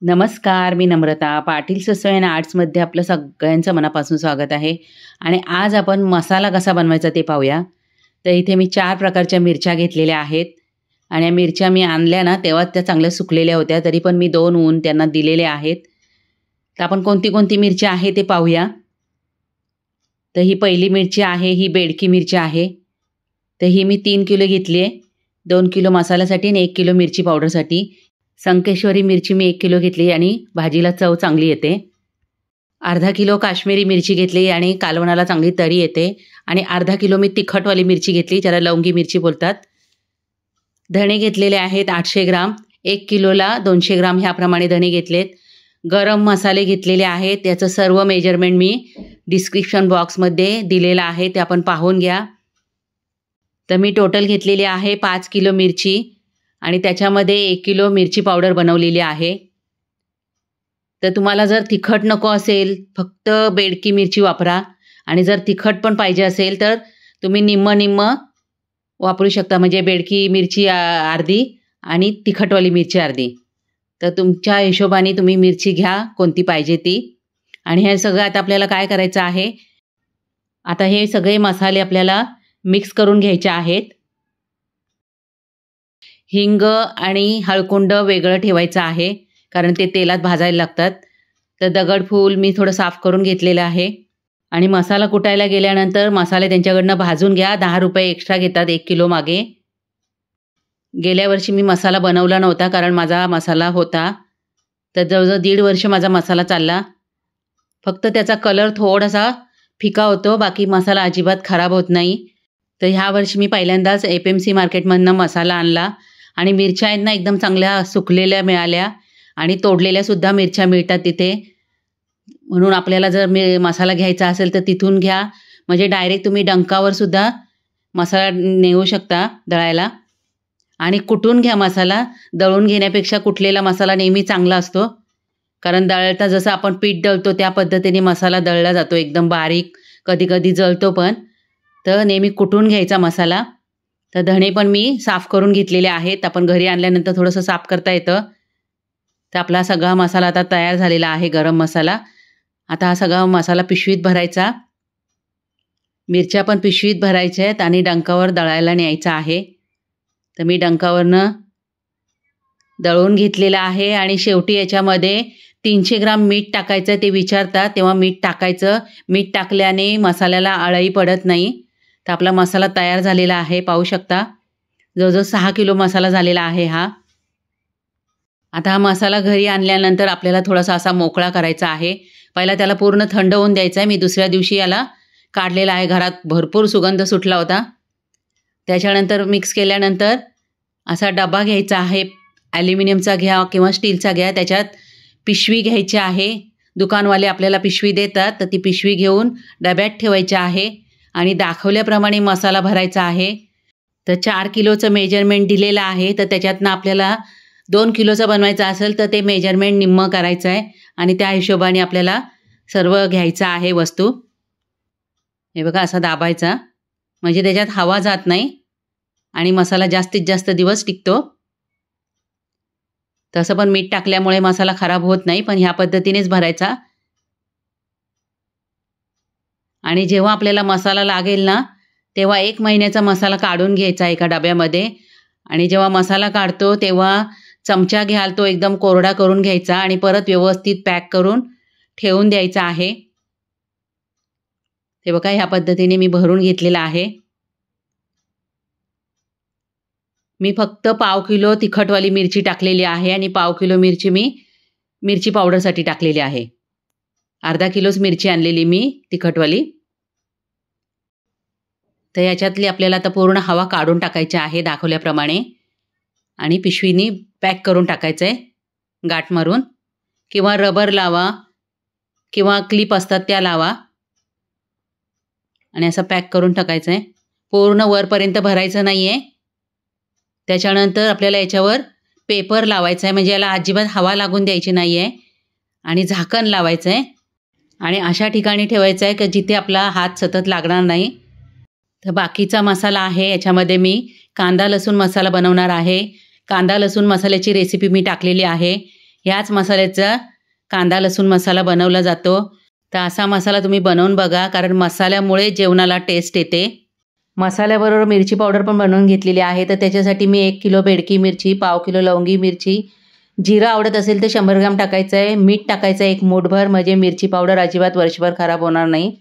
नमस्कार, मी नम्रता. पाटील ससवे अँड आर्ट्समध्ये आपलं सगळ्यांचं मनापासून स्वागत आहे. आणि आज आपण मसाला कसा बनवायचा ते पाहूया. तर इथे मी 4 प्रकारच्या मिरच्या घेतलेल्या आहेत आणि या मिरच्या मी आणल्या ना तेव्हा त्या चांगल्या सुकलेल्या होत्या, तरी पण मी 2 ऊन त्यांना दिलेले आहेत. तर आपण कोणती कोणती मिरची आहे ते पाहूया. तर ही पहिली मिरची आहे, ही बेडकी मिरची आहे. तर ही मी 3 किलो घेतली आहे. 2 किलो मसाल्यासाठी आणि 1 किलो मिरची पावडरसाठी. संकेश्वरी मिरची मी 1 किलो घेतली आणि भाजीला चव चांगली येते. अर्धा किलो काश्मीरी मिरची घेतली आणि कालवणाला चांगली तरी येते. आणि अर्धा किलो मी तिखटवाली मिरची घेतली, ज्याला लवंगी मिरची बोलतात. धणे घेतलेले आहेत 800 ग्राम. 1 किलोला 200 ग्राम ह्याप्रमाणे धणे घेतलेत. गरम मसाले घेतलेले आहेत, त्याचं सर्व मेजरमेंट मी डिस्क्रिप्शन बॉक्समध्ये दिलेलं आहे, ते आपण पाहून घ्या. तर मी टोटल घेतलेली आहे 5 किलो मिरची आणि त्याच्यामध्ये 1 किलो मिरची पावडर बनवलेली आहे. तर तुम्हाला जर तिखट नको असेल, फक्त बेडकी मिरची वापरा. आणि जर तिखट पण पाहिजे असेल तर तुम्ही निम्म वापरू शकता. म्हणजे बेडकी मिरची अर्धी आणि तिखटवाली मिरची अर्धी. तर तुमच्या हिशोबाने तुम्ही मिरची घ्या कोणती पाहिजे ती. आणि हे सगळं आता आपल्याला काय करायचं आहे, आता हे सगळे मसाले आपल्याला मिक्स करून घ्यायचे आहेत. हिंग आणि हळकुंड वेगळं ठेवायचं आहे, कारण ते तेलात भाजायला लागतात. तर दगडफूल मी थोडं साफ करून घेतलेलं आहे. आणि मसाला कुटायला गेल्यानंतर मसाले त्यांच्याकडनं भाजून घ्या. 10 रुपये एक्स्ट्रा घेतात 1 किलो मागे. गेल्या वर्षी मी मसाला बनवला नव्हता, कारण माझा मसाला होता. तर जवळजवळ 1.5 वर्ष माझा मसाला चालला. फक्त त्याचा कलर थोडासा फिका होतो, बाकी मसाला अजिबात खराब होत नाही. तर ह्या वर्षी मी पहिल्यांदाच FMC मार्केटमधनं मसाला आणला. आणि मिरच्या आहेत ना एकदम चांगल्या सुकलेल्या मिळाल्या आणि तोडलेल्यासुद्धा मिरच्या मिळतात तिथे. म्हणून आपल्याला जर मसाला घ्यायचा असेल तर तिथून घ्या. म्हणजे डायरेक्ट तुम्ही डंकावरसुद्धा मसाला नेऊ शकता दळायला. आणि कुटून घ्या मसाला. दळून घेण्यापेक्षा कुटलेला मसाला नेहमी चांगला असतो, कारण दळता जसं आपण पीठ दळतो त्या पद्धतीने मसाला दळला जातो, एकदम बारीक, कधी कधी जळतो पण. तर नेहमी कुटून घ्यायचा मसाला. तर धणे पण मी साफ करून घेतलेले आहेत. आपण घरी आणल्यानंतर थोडंसं साफ करता येतं. तर आपला सगळा मसाला आता तयार झालेला आहे, गरम मसाला. आता हा सगळा मसाला पिशवीत भरायचा. मिरच्या पण पिशवीत भरायच्या आहेत आणि डंकावर दळायला न्यायचा आहे. तर मी डंकावरनं दळून घेतलेलं आहे. आणि शेवटी याच्यामध्ये 300 ग्राम मीठ टाकायचं. ते विचारतात तेव्हा मीठ टाकायचं. मीठ टाकल्याने मसाल्याला आळई पडत नाही. तर आपला मसाला तयार झालेला आहे, पाहू शकता. जवळजवळ 6 किलो मसाला झालेला आहे हा. आता हा मसाला घरी आणल्यानंतर आपल्याला थोडासा असा मोकळा करायचा आहे. पहिला त्याला पूर्ण थंड होऊन द्यायचा आहे. मी दुसऱ्या दिवशी याला काढलेला आहे. घरात भरपूर सुगंध सुटला होता. त्याच्यानंतर मिक्स केल्यानंतर असा डबा घ्यायचा आहे. ॲल्युमिनियमचा घ्या किंवा स्टीलचा घ्या. त्याच्यात पिशवी घ्यायची आहे. दुकानवाले आपल्याला पिशवी देतात, तर ती पिशवी घेऊन डब्यात ठेवायची आहे. आणि दाखवल्याप्रमाणे मसाला भरायचा आहे. तर 4 किलोचं मेजरमेंट दिलेलं आहे. तर त्याच्यातनं आपल्याला 2 किलोचं बनवायचं असेल तर ते मेजरमेंट निम्मं करायचं आहे. आणि त्या हिशोबाने आपल्याला सर्व घ्यायचं आहे वस्तू. हे बघा, असा दाबायचा, म्हणजे त्याच्यात हवा जात नाही आणि मसाला जास्तीत जास्त दिवस टिकतो. तसं पण मीठ टाकल्यामुळे मसाला खराब होत नाही, पण ह्या पद्धतीनेच भरायचा. आणि जेव्हा आपल्याला मसाला लागेल ना, तेव्हा 1 महिन्याचा मसाला काढून घ्यायचा एका डब्यामध्ये. आणि जेव्हा मसाला काढतो तेव्हा चमचा घ्याल तो एकदम कोरडा करून घ्यायचा आणि परत व्यवस्थित पॅक करून ठेवून द्यायचा आहे. हे बघा, ह्या पद्धतीने मी भरून घेतलेला आहे. मी फक्त 1/2 किलो तिखटवाली मिरची टाकलेली आहे आणि 1/2 किलो मिरची मी मिरची पावडरसाठी टाकलेली आहे. अर्धा किलोच मिरची आणलेली मी तिखटवाली. तर याच्यातली आपल्याला आता पूर्ण हवा काढून टाकायची आहे दाखवल्याप्रमाणे. आणि पिशवीनी पॅक करून टाकायचं आहे, गाठ मारून. किंवा रबर लावा किंवा क्लिप असतात त्या लावा. आणि असं पॅक करून टाकायचं आहे. पूर्ण वरपर्यंत भरायचं नाही आहे. त्याच्यानंतर आपल्याला याच्यावर पेपर लावायचा आहे, म्हणजे याला अजिबात हवा लागून द्यायची नाही आहे. आणि झाकण लावायचं आहे. आणि अशा ठिकाणी ठेवायचं आहे की जिथे आपला हात सतत लागणार नाही. तर बाकीचा मसाला आहे, याच्यामध्ये मी कांदा लसूण मसाला बनवणार आहे. कांदा लसूण मसाल्याची रेसिपी मी टाकलेली आहे. ह्याच मसाल्याचा कांदा लसूण मसाला बनवला जातो. तर असा मसाला तुम्ही बनवून बघा, कारण मसाल्यामुळे जेवणाला टेस्ट येते. मसाल्याबरोबर मिरची पावडर पण बनवून घेतलेली आहे. तर त्याच्यासाठी मी 1 किलो बेडकी मिरची, पाव किलो लवंगी मिरची, जिरं आवडत असेल तर 100 ग्राम टाकायचं आहे, मीठ टाकायचं आहे 1 मूठभर, म्हणजे मिरची पावडर अजिबात वर्षभर खराब होणार नाही.